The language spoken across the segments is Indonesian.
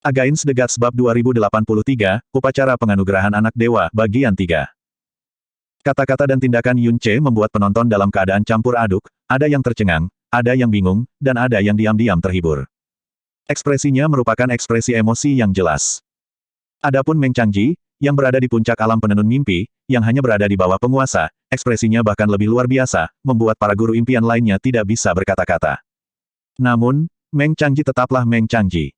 Against the Gods Bab 2083, Upacara Penganugerahan Anak Dewa, Bagian 3. Kata-kata dan tindakan Yun Ce membuat penonton dalam keadaan campur aduk, ada yang tercengang, ada yang bingung, dan ada yang diam-diam terhibur. Ekspresinya merupakan ekspresi emosi yang jelas. Adapun Meng Changji, yang berada di puncak alam penenun mimpi, yang hanya berada di bawah penguasa, ekspresinya bahkan lebih luar biasa, membuat para guru impian lainnya tidak bisa berkata-kata. Namun, Meng Changji tetaplah Meng Changji.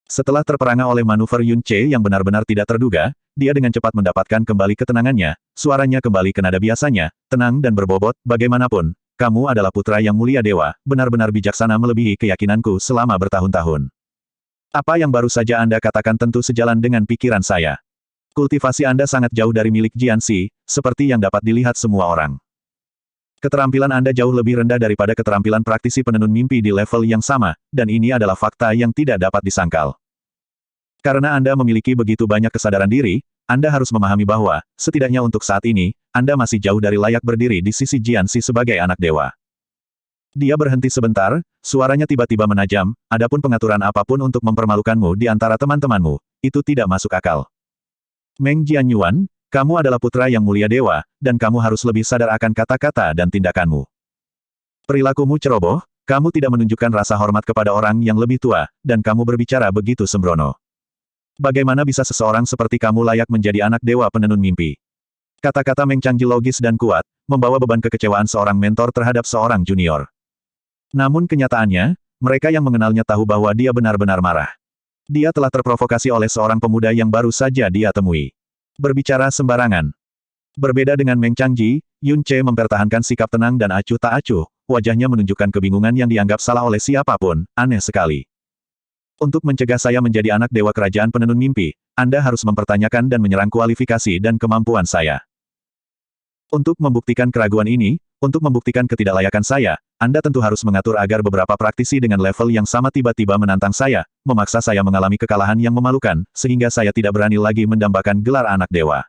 Setelah terperangah oleh manuver Yun Ce yang benar-benar tidak terduga, dia dengan cepat mendapatkan kembali ketenangannya, suaranya kembali ke nada biasanya, tenang dan berbobot, bagaimanapun, kamu adalah putra yang mulia dewa, benar-benar bijaksana melebihi keyakinanku selama bertahun-tahun. Apa yang baru saja Anda katakan tentu sejalan dengan pikiran saya. Kultivasi Anda sangat jauh dari milik Jianxi, seperti yang dapat dilihat semua orang. Keterampilan Anda jauh lebih rendah daripada keterampilan praktisi penenun mimpi di level yang sama, dan ini adalah fakta yang tidak dapat disangkal. Karena Anda memiliki begitu banyak kesadaran diri, Anda harus memahami bahwa, setidaknya untuk saat ini, Anda masih jauh dari layak berdiri di sisi Jianxi sebagai anak dewa. Dia berhenti sebentar, suaranya tiba-tiba menajam, adapun pengaturan apapun untuk mempermalukanmu di antara teman-temanmu, itu tidak masuk akal. Meng Jianyuan, kamu adalah putra yang mulia dewa, dan kamu harus lebih sadar akan kata-kata dan tindakanmu. Perilakumu ceroboh, kamu tidak menunjukkan rasa hormat kepada orang yang lebih tua, dan kamu berbicara begitu sembrono. Bagaimana bisa seseorang seperti kamu layak menjadi anak dewa penenun mimpi? Kata-kata Meng Changji logis dan kuat, membawa beban kekecewaan seorang mentor terhadap seorang junior. Namun kenyataannya, mereka yang mengenalnya tahu bahwa dia benar-benar marah. Dia telah terprovokasi oleh seorang pemuda yang baru saja dia temui. Berbicara sembarangan. Berbeda dengan Meng Changji, Yun Ce mempertahankan sikap tenang dan acuh tak acuh, wajahnya menunjukkan kebingungan yang dianggap salah oleh siapapun, aneh sekali. Untuk mencegah saya menjadi anak dewa kerajaan penenun mimpi, Anda harus mempertanyakan dan menyerang kualifikasi dan kemampuan saya. Untuk membuktikan keraguan ini, untuk membuktikan ketidaklayakan saya, Anda tentu harus mengatur agar beberapa praktisi dengan level yang sama tiba-tiba menantang saya, memaksa saya mengalami kekalahan yang memalukan, sehingga saya tidak berani lagi mendambakan gelar anak dewa.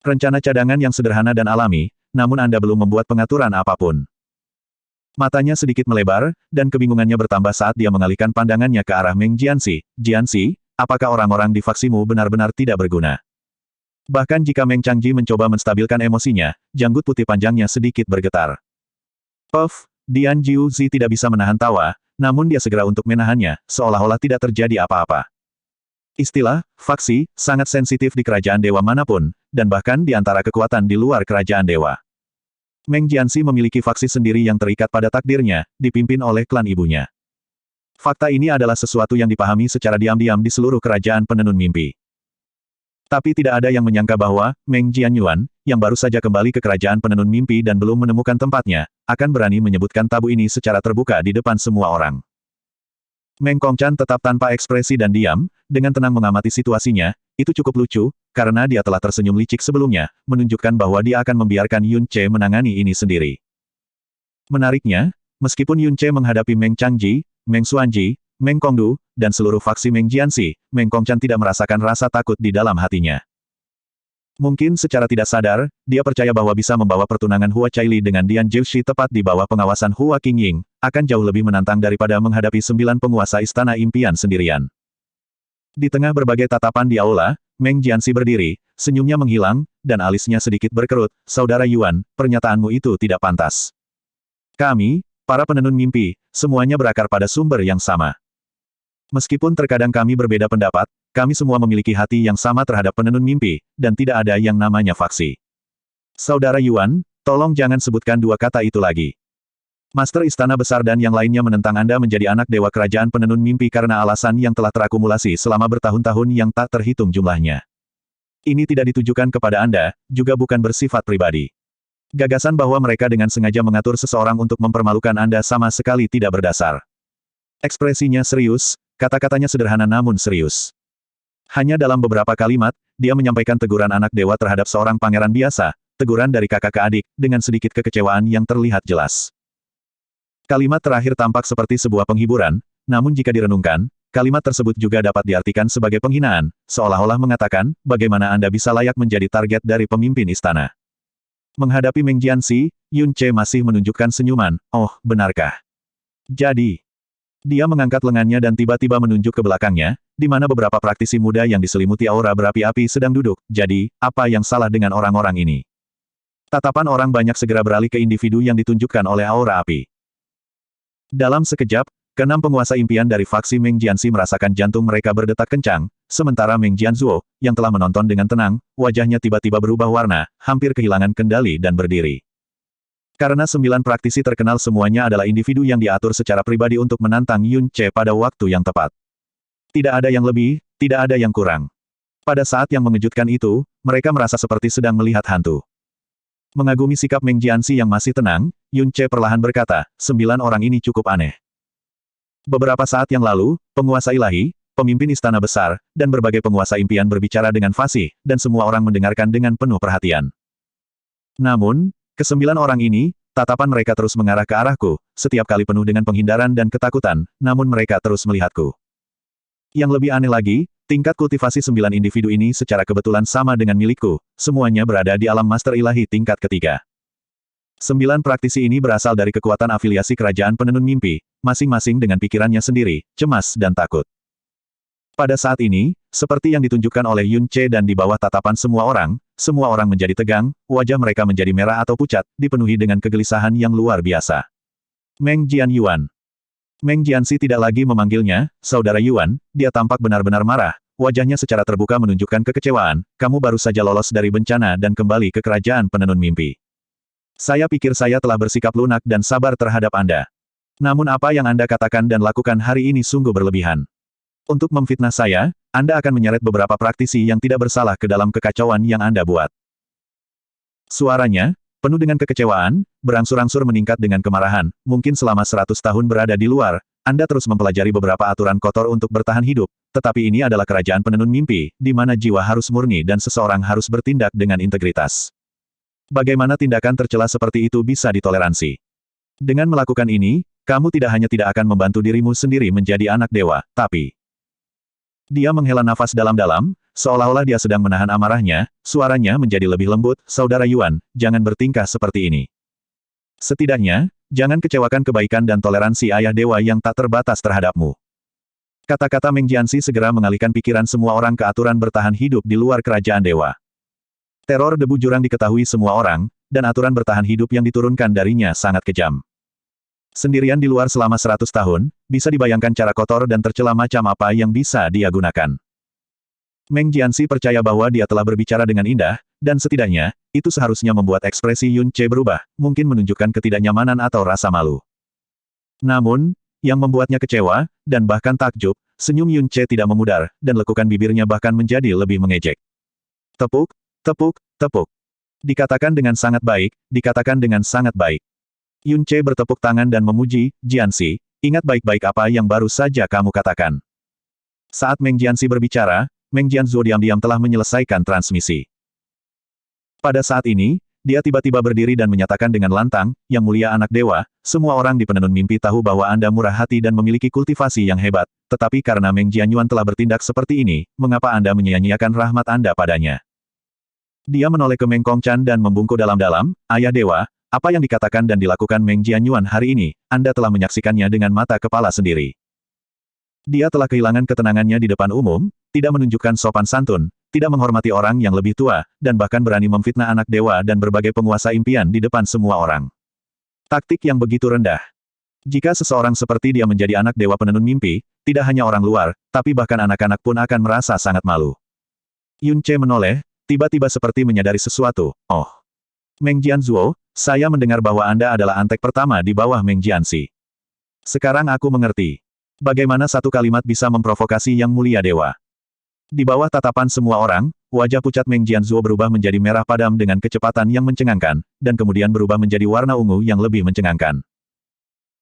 Rencana cadangan yang sederhana dan alami, namun Anda belum membuat pengaturan apapun. Matanya sedikit melebar, dan kebingungannya bertambah saat dia mengalihkan pandangannya ke arah Meng Jianxi. Jianxi, apakah orang-orang di faksimu benar-benar tidak berguna? Bahkan jika Meng Changji mencoba menstabilkan emosinya, janggut putih panjangnya sedikit bergetar. Dian Jiuzi tidak bisa menahan tawa, namun dia segera untuk menahannya, seolah-olah tidak terjadi apa-apa. Istilah, faksi, sangat sensitif di kerajaan dewa manapun, dan bahkan di antara kekuatan di luar kerajaan dewa. Meng Jianxi memiliki faksi sendiri yang terikat pada takdirnya, dipimpin oleh klan ibunya. Fakta ini adalah sesuatu yang dipahami secara diam-diam di seluruh kerajaan penenun mimpi. Tapi tidak ada yang menyangka bahwa, Meng Jianyuan, yang baru saja kembali ke kerajaan penenun mimpi dan belum menemukan tempatnya, akan berani menyebutkan tabu ini secara terbuka di depan semua orang. Meng Kongchan tetap tanpa ekspresi dan diam, dengan tenang mengamati situasinya, itu cukup lucu, karena dia telah tersenyum licik sebelumnya, menunjukkan bahwa dia akan membiarkan Yun Ce menangani ini sendiri. Menariknya, meskipun Yun Ce menghadapi Meng Changji, Meng Xuanji, Meng Kongdu, dan seluruh faksi Meng Jianxi, Meng Kongchan tidak merasakan rasa takut di dalam hatinya. Mungkin secara tidak sadar, dia percaya bahwa bisa membawa pertunangan Hua Caili dengan Dian Jiushi tepat di bawah pengawasan Hua Qingying, akan jauh lebih menantang daripada menghadapi 9 penguasa istana impian sendirian. Di tengah berbagai tatapan di aula, Meng Jianxi berdiri, senyumnya menghilang, dan alisnya sedikit berkerut. Saudara Yuan, pernyataanmu itu tidak pantas. Kami, para penenun mimpi, semuanya berakar pada sumber yang sama. Meskipun terkadang kami berbeda pendapat, kami semua memiliki hati yang sama terhadap penenun mimpi, dan tidak ada yang namanya faksi. Saudara Yuan, tolong jangan sebutkan dua kata itu lagi. Master Istana Besar dan yang lainnya menentang Anda menjadi anak dewa kerajaan penenun mimpi karena alasan yang telah terakumulasi selama bertahun-tahun yang tak terhitung jumlahnya. Ini tidak ditujukan kepada Anda, juga bukan bersifat pribadi. Gagasan bahwa mereka dengan sengaja mengatur seseorang untuk mempermalukan Anda sama sekali tidak berdasar. Ekspresinya serius, kata-katanya sederhana namun serius. Hanya dalam beberapa kalimat, dia menyampaikan teguran anak dewa terhadap seorang pangeran biasa, teguran dari kakak ke adik, dengan sedikit kekecewaan yang terlihat jelas. Kalimat terakhir tampak seperti sebuah penghiburan, namun jika direnungkan, kalimat tersebut juga dapat diartikan sebagai penghinaan, seolah-olah mengatakan, bagaimana Anda bisa layak menjadi target dari pemimpin istana. Menghadapi Meng Jianxi, Yun Ce masih menunjukkan senyuman, oh, benarkah? Jadi, Dia mengangkat lengannya dan tiba-tiba menunjuk ke belakangnya, di mana beberapa praktisi muda yang diselimuti aura berapi-api sedang duduk. Jadi, apa yang salah dengan orang-orang ini? Tatapan orang banyak segera beralih ke individu yang ditunjukkan oleh aura api. Dalam sekejap, keenam penguasa impian dari faksi Meng Jianxi merasakan jantung mereka berdetak kencang, sementara Meng Jianzuo, yang telah menonton dengan tenang, wajahnya tiba-tiba berubah warna, hampir kehilangan kendali dan berdiri. Karena 9 praktisi terkenal semuanya adalah individu yang diatur secara pribadi untuk menantang Yun Ce pada waktu yang tepat. Tidak ada yang lebih, tidak ada yang kurang. Pada saat yang mengejutkan itu, mereka merasa seperti sedang melihat hantu. Mengagumi sikap Meng Jianxi yang masih tenang, Yun Ce perlahan berkata, 9 orang ini cukup aneh. Beberapa saat yang lalu, penguasa ilahi, pemimpin istana besar, dan berbagai penguasa impian berbicara dengan fasih, dan semua orang mendengarkan dengan penuh perhatian. Namun, ke-9 orang ini, tatapan mereka terus mengarah ke arahku, setiap kali penuh dengan penghindaran dan ketakutan, namun mereka terus melihatku. Yang lebih aneh lagi, tingkat kultivasi 9 individu ini secara kebetulan sama dengan milikku, semuanya berada di alam master ilahi tingkat ketiga. 9 praktisi ini berasal dari kekuatan afiliasi kerajaan penenun mimpi, masing-masing dengan pikirannya sendiri, cemas dan takut. Pada saat ini, seperti yang ditunjukkan oleh Yun Ce dan di bawah tatapan semua orang menjadi tegang, wajah mereka menjadi merah atau pucat, dipenuhi dengan kegelisahan yang luar biasa. Meng Jianyuan. Meng Jianxi tidak lagi memanggilnya, Saudara Yuan, dia tampak benar-benar marah, wajahnya secara terbuka menunjukkan kekecewaan, kamu baru saja lolos dari bencana dan kembali ke kerajaan penenun mimpi. Saya pikir saya telah bersikap lunak dan sabar terhadap Anda. Namun apa yang Anda katakan dan lakukan hari ini sungguh berlebihan. Untuk memfitnah saya, Anda akan menyeret beberapa praktisi yang tidak bersalah ke dalam kekacauan yang Anda buat. Suaranya, penuh dengan kekecewaan, berangsur-angsur meningkat dengan kemarahan, mungkin selama 100 tahun berada di luar, Anda terus mempelajari beberapa aturan kotor untuk bertahan hidup, tetapi ini adalah kerajaan penenun mimpi, di mana jiwa harus murni dan seseorang harus bertindak dengan integritas. Bagaimana tindakan tercela seperti itu bisa ditoleransi? Dengan melakukan ini, kamu tidak hanya tidak akan membantu dirimu sendiri menjadi anak dewa, tapi... Dia menghela nafas dalam-dalam, seolah-olah dia sedang menahan amarahnya, suaranya menjadi lebih lembut, Saudara Yuan, jangan bertingkah seperti ini. Setidaknya, jangan kecewakan kebaikan dan toleransi ayah dewa yang tak terbatas terhadapmu. Kata-kata Meng Jianxi segera mengalihkan pikiran semua orang ke aturan bertahan hidup di luar kerajaan dewa. Teror debu jurang diketahui semua orang, dan aturan bertahan hidup yang diturunkan darinya sangat kejam. Sendirian di luar selama 100 tahun, bisa dibayangkan cara kotor dan tercela macam apa yang bisa dia gunakan. Meng Jianxi percaya bahwa dia telah berbicara dengan indah, dan setidaknya, itu seharusnya membuat ekspresi Yun Ce berubah, mungkin menunjukkan ketidaknyamanan atau rasa malu. Namun, yang membuatnya kecewa, dan bahkan takjub, senyum Yun Ce tidak memudar, dan lekukan bibirnya bahkan menjadi lebih mengejek. Tepuk, tepuk, tepuk. Dikatakan dengan sangat baik, dikatakan dengan sangat baik. Yun Ce bertepuk tangan dan memuji, Jianxi, ingat baik-baik apa yang baru saja kamu katakan. Saat Meng Jianxi berbicara, Meng Jianzuo diam-diam telah menyelesaikan transmisi. Pada saat ini, dia tiba-tiba berdiri dan menyatakan dengan lantang, Yang Mulia Anak Dewa, semua orang di penenun mimpi tahu bahwa Anda murah hati dan memiliki kultivasi yang hebat, tetapi karena Meng Jianyuan telah bertindak seperti ini, mengapa Anda menyia-nyiakan rahmat Anda padanya? Dia menoleh ke Meng Kongchan dan membungkuk dalam-dalam, Ayah Dewa, apa yang dikatakan dan dilakukan Meng Jianyuan hari ini, Anda telah menyaksikannya dengan mata kepala sendiri. Dia telah kehilangan ketenangannya di depan umum, tidak menunjukkan sopan santun, tidak menghormati orang yang lebih tua, dan bahkan berani memfitnah anak dewa dan berbagai penguasa impian di depan semua orang. Taktik yang begitu rendah. Jika seseorang seperti dia menjadi anak dewa penenun mimpi, tidak hanya orang luar, tapi bahkan anak-anak pun akan merasa sangat malu. Yun Ce menoleh, tiba-tiba seperti menyadari sesuatu, oh. Meng Jianzuo, saya mendengar bahwa Anda adalah antek pertama di bawah Meng Jianxi. Sekarang aku mengerti. Bagaimana satu kalimat bisa memprovokasi Yang Mulia Dewa. Di bawah tatapan semua orang, wajah pucat Meng Jianzuo berubah menjadi merah padam dengan kecepatan yang mencengangkan, dan kemudian berubah menjadi warna ungu yang lebih mencengangkan.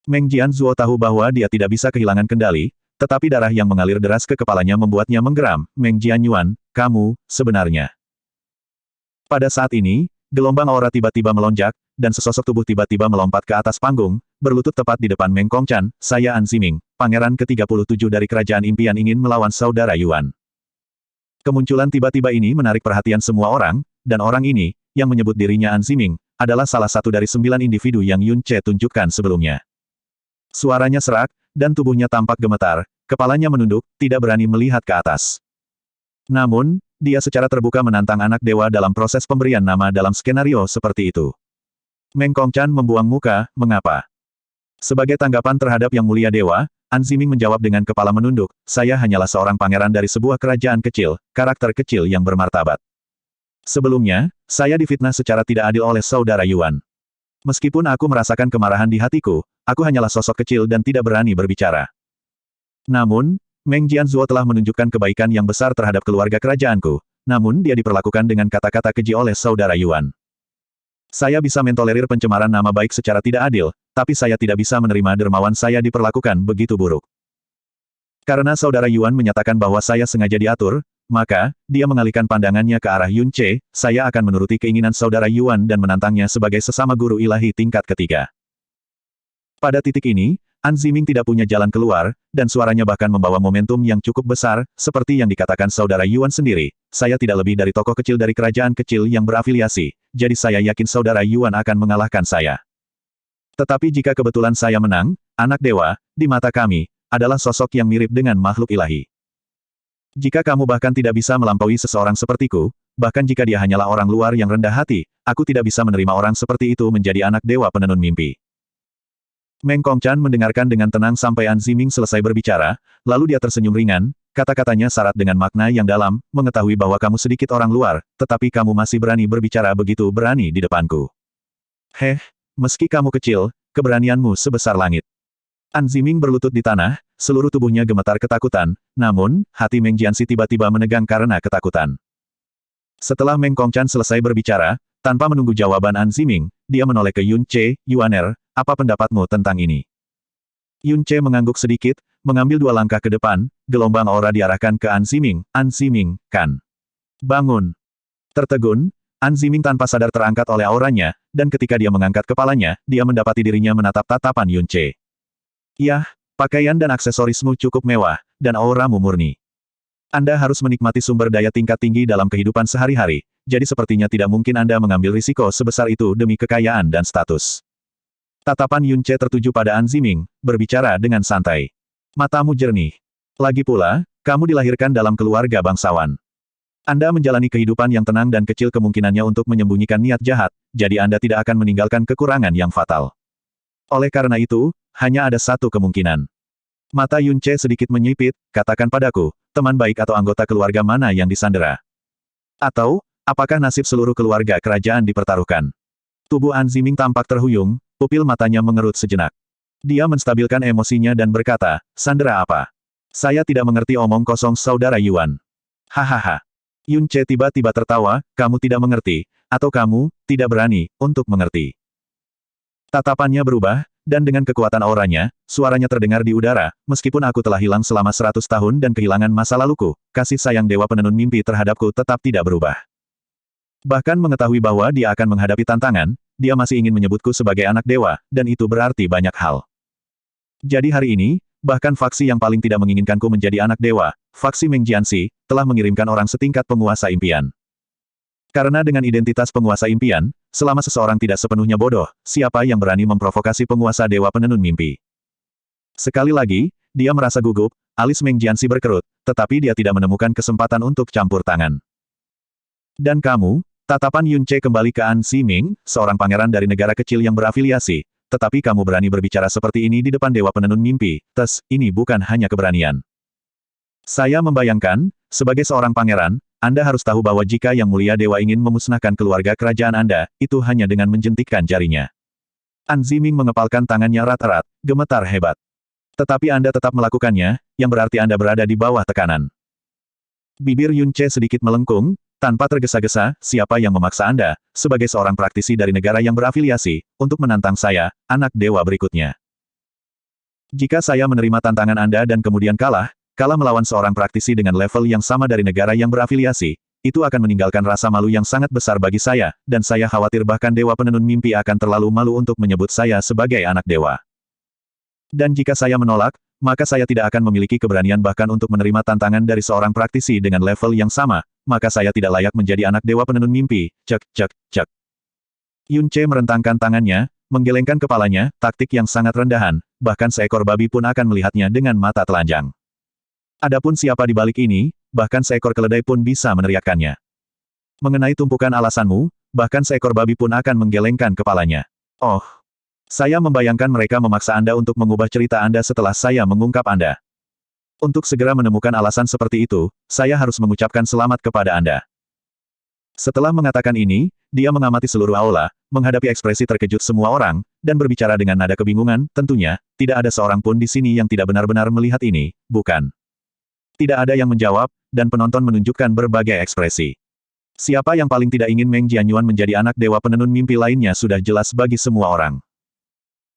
Meng Jianzuo tahu bahwa dia tidak bisa kehilangan kendali, tetapi darah yang mengalir deras ke kepalanya membuatnya menggeram. Meng Jianyuan, kamu, sebenarnya. Pada saat ini, gelombang aura tiba-tiba melonjak, dan sesosok tubuh tiba-tiba melompat ke atas panggung, berlutut tepat di depan Meng Kongchan, saya An Ziming, pangeran ke-37 dari kerajaan impian ingin melawan Saudara Yuan. Kemunculan tiba-tiba ini menarik perhatian semua orang, dan orang ini, yang menyebut dirinya An Ziming, adalah salah satu dari 9 individu yang Yun Ce tunjukkan sebelumnya. Suaranya serak, dan tubuhnya tampak gemetar, kepalanya menunduk, tidak berani melihat ke atas. Namun, dia secara terbuka menantang anak dewa dalam proses pemberian nama dalam skenario seperti itu. Meng Kongqan membuang muka, mengapa? Sebagai tanggapan terhadap Yang Mulia Dewa, An Ziming menjawab dengan kepala menunduk, saya hanyalah seorang pangeran dari sebuah kerajaan kecil, karakter kecil yang bermartabat. Sebelumnya, saya difitnah secara tidak adil oleh saudara Yuan. Meskipun aku merasakan kemarahan di hatiku, aku hanyalah sosok kecil dan tidak berani berbicara. Namun, Meng Jianzuo telah menunjukkan kebaikan yang besar terhadap keluarga kerajaanku, namun dia diperlakukan dengan kata-kata keji oleh saudara Yuan. Saya bisa mentolerir pencemaran nama baik secara tidak adil, tapi saya tidak bisa menerima dermawan saya diperlakukan begitu buruk. Karena saudara Yuan menyatakan bahwa saya sengaja diatur, maka, dia mengalihkan pandangannya ke arah Yun Ce, saya akan menuruti keinginan saudara Yuan dan menantangnya sebagai sesama guru ilahi tingkat ketiga. Pada titik ini, An Ziming tidak punya jalan keluar, dan suaranya bahkan membawa momentum yang cukup besar, seperti yang dikatakan saudara Yuan sendiri, saya tidak lebih dari tokoh kecil dari kerajaan kecil yang berafiliasi, jadi saya yakin saudara Yuan akan mengalahkan saya. Tetapi jika kebetulan saya menang, anak dewa, di mata kami, adalah sosok yang mirip dengan makhluk ilahi. Jika kamu bahkan tidak bisa melampaui seseorang sepertiku, bahkan jika dia hanyalah orang luar yang rendah hati, aku tidak bisa menerima orang seperti itu menjadi anak dewa penenun mimpi. Meng Kongqan mendengarkan dengan tenang sampai An Ziming selesai berbicara, lalu dia tersenyum ringan, kata-katanya syarat dengan makna yang dalam, mengetahui bahwa kamu sedikit orang luar, tetapi kamu masih berani berbicara begitu berani di depanku. Meski kamu kecil, keberanianmu sebesar langit. An Ziming berlutut di tanah, seluruh tubuhnya gemetar ketakutan, namun, hati Meng Jianxi tiba-tiba menegang karena ketakutan. Setelah Meng Kongqan selesai berbicara, tanpa menunggu jawaban An Ziming, dia menoleh ke Yun Ce, Yuaner, apa pendapatmu tentang ini? Yun Ce mengangguk sedikit, mengambil 2 langkah ke depan, gelombang aura diarahkan ke An Ziming, kan. Bangun. Tertegun, An Ziming tanpa sadar terangkat oleh auranya, dan ketika dia mengangkat kepalanya, dia mendapati dirinya menatap tatapan Yun Ce. Yah, pakaian dan aksesorismu cukup mewah, dan auramu murni. Anda harus menikmati sumber daya tingkat tinggi dalam kehidupan sehari-hari, jadi sepertinya tidak mungkin Anda mengambil risiko sebesar itu demi kekayaan dan status. Tatapan Yun Ce tertuju pada An Ziming, berbicara dengan santai. Matamu jernih. Lagi pula, kamu dilahirkan dalam keluarga bangsawan. Anda menjalani kehidupan yang tenang dan kecil kemungkinannya untuk menyembunyikan niat jahat, jadi Anda tidak akan meninggalkan kekurangan yang fatal. Oleh karena itu, hanya ada satu kemungkinan. Mata Yun Ce sedikit menyipit, katakan padaku, teman baik atau anggota keluarga mana yang disandera? Atau, apakah nasib seluruh keluarga kerajaan dipertaruhkan? Tubuh An Ziming tampak terhuyung, pupil matanya mengerut sejenak. Dia menstabilkan emosinya dan berkata, sandera apa? Saya tidak mengerti omong kosong saudara Yuan. Hahaha. Yun Ce tiba-tiba tertawa, kamu tidak mengerti, atau kamu tidak berani untuk mengerti. Tatapannya berubah, dan dengan kekuatan auranya, suaranya terdengar di udara, meskipun aku telah hilang selama 100 tahun dan kehilangan masa laluku, kasih sayang dewa penenun mimpi terhadapku tetap tidak berubah. Bahkan mengetahui bahwa dia akan menghadapi tantangan, dia masih ingin menyebutku sebagai anak dewa, dan itu berarti banyak hal. Jadi hari ini, bahkan faksi yang paling tidak menginginkanku menjadi anak dewa, faksi Meng Jianxi, telah mengirimkan orang setingkat penguasa impian. Karena dengan identitas penguasa impian, selama seseorang tidak sepenuhnya bodoh, siapa yang berani memprovokasi penguasa dewa penenun mimpi? Sekali lagi, dia merasa gugup, alis Meng Jianxi berkerut, tetapi dia tidak menemukan kesempatan untuk campur tangan. Dan kamu, tatapan Yun Ce kembali ke An Ziming, seorang pangeran dari negara kecil yang berafiliasi, tetapi kamu berani berbicara seperti ini di depan dewa penenun mimpi, ini bukan hanya keberanian. Saya membayangkan, sebagai seorang pangeran, Anda harus tahu bahwa jika Yang Mulia Dewa ingin memusnahkan keluarga kerajaan Anda, itu hanya dengan menjentikkan jarinya. An Ziming mengepalkan tangannya erat-erat, gemetar hebat. Tetapi Anda tetap melakukannya, yang berarti Anda berada di bawah tekanan. Bibir Yun Ce sedikit melengkung, tanpa tergesa-gesa, siapa yang memaksa Anda, sebagai seorang praktisi dari negara yang berafiliasi, untuk menantang saya, anak dewa berikutnya. Jika saya menerima tantangan Anda dan kemudian kalah melawan seorang praktisi dengan level yang sama dari negara yang berafiliasi, itu akan meninggalkan rasa malu yang sangat besar bagi saya, dan saya khawatir bahkan dewa penenun mimpi akan terlalu malu untuk menyebut saya sebagai anak dewa. Dan jika saya menolak, maka saya tidak akan memiliki keberanian bahkan untuk menerima tantangan dari seorang praktisi dengan level yang sama, maka saya tidak layak menjadi anak dewa penenun mimpi, cek. Yun Ce merentangkan tangannya, menggelengkan kepalanya, taktik yang sangat rendahan, bahkan seekor babi pun akan melihatnya dengan mata telanjang. Adapun siapa di balik ini, bahkan seekor keledai pun bisa meneriakkannya. Mengenai tumpukan alasanmu, bahkan seekor babi pun akan menggelengkan kepalanya. Oh, saya membayangkan mereka memaksa Anda untuk mengubah cerita Anda setelah saya mengungkap Anda. Untuk segera menemukan alasan seperti itu, saya harus mengucapkan selamat kepada Anda. Setelah mengatakan ini, dia mengamati seluruh aula, menghadapi ekspresi terkejut semua orang, dan berbicara dengan nada kebingungan, tentunya, tidak ada seorang pun di sini yang tidak benar-benar melihat ini, bukan? Tidak ada yang menjawab, dan penonton menunjukkan berbagai ekspresi. Siapa yang paling tidak ingin Meng Jianyuan menjadi anak dewa penenun mimpi lainnya sudah jelas bagi semua orang.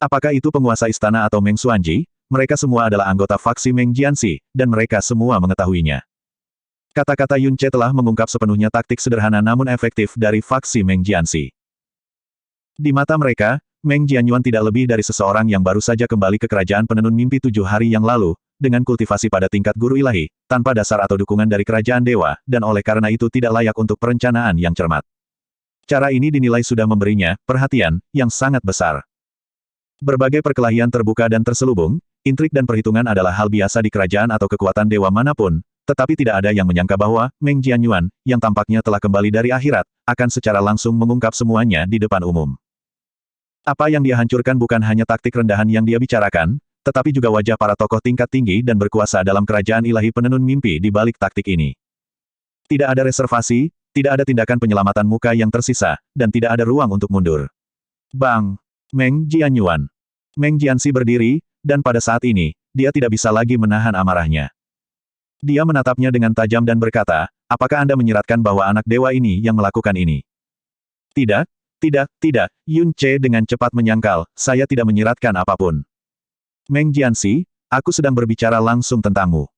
Apakah itu penguasa istana atau Meng Xuanji, mereka semua adalah anggota faksi Meng Jianxi, dan mereka semua mengetahuinya. Kata-kata Yun Ce telah mengungkap sepenuhnya taktik sederhana namun efektif dari faksi Meng Jianxi. Di mata mereka, Meng Jianyuan tidak lebih dari seseorang yang baru saja kembali ke kerajaan penenun mimpi 7 hari yang lalu, dengan kultivasi pada tingkat guru ilahi, tanpa dasar atau dukungan dari kerajaan dewa, dan oleh karena itu tidak layak untuk perencanaan yang cermat. Cara ini dinilai sudah memberinya perhatian yang sangat besar. Berbagai perkelahian terbuka dan terselubung, intrik dan perhitungan adalah hal biasa di kerajaan atau kekuatan dewa manapun, tetapi tidak ada yang menyangka bahwa Meng Jianyuan, yang tampaknya telah kembali dari akhirat, akan secara langsung mengungkap semuanya di depan umum. Apa yang dia hancurkan bukan hanya taktik rendahan yang dia bicarakan, tetapi juga wajah para tokoh tingkat tinggi dan berkuasa dalam kerajaan ilahi penenun mimpi di balik taktik ini. Tidak ada reservasi, tidak ada tindakan penyelamatan muka yang tersisa, dan tidak ada ruang untuk mundur. Bang! Meng Jianyuan. Meng Jianxi berdiri, dan pada saat ini, dia tidak bisa lagi menahan amarahnya. Dia menatapnya dengan tajam dan berkata, apakah Anda menyiratkan bahwa anak dewa ini yang melakukan ini? Tidak, tidak, Yun Ce dengan cepat menyangkal, saya tidak menyiratkan apapun. Meng Jianxi, aku sedang berbicara langsung tentangmu.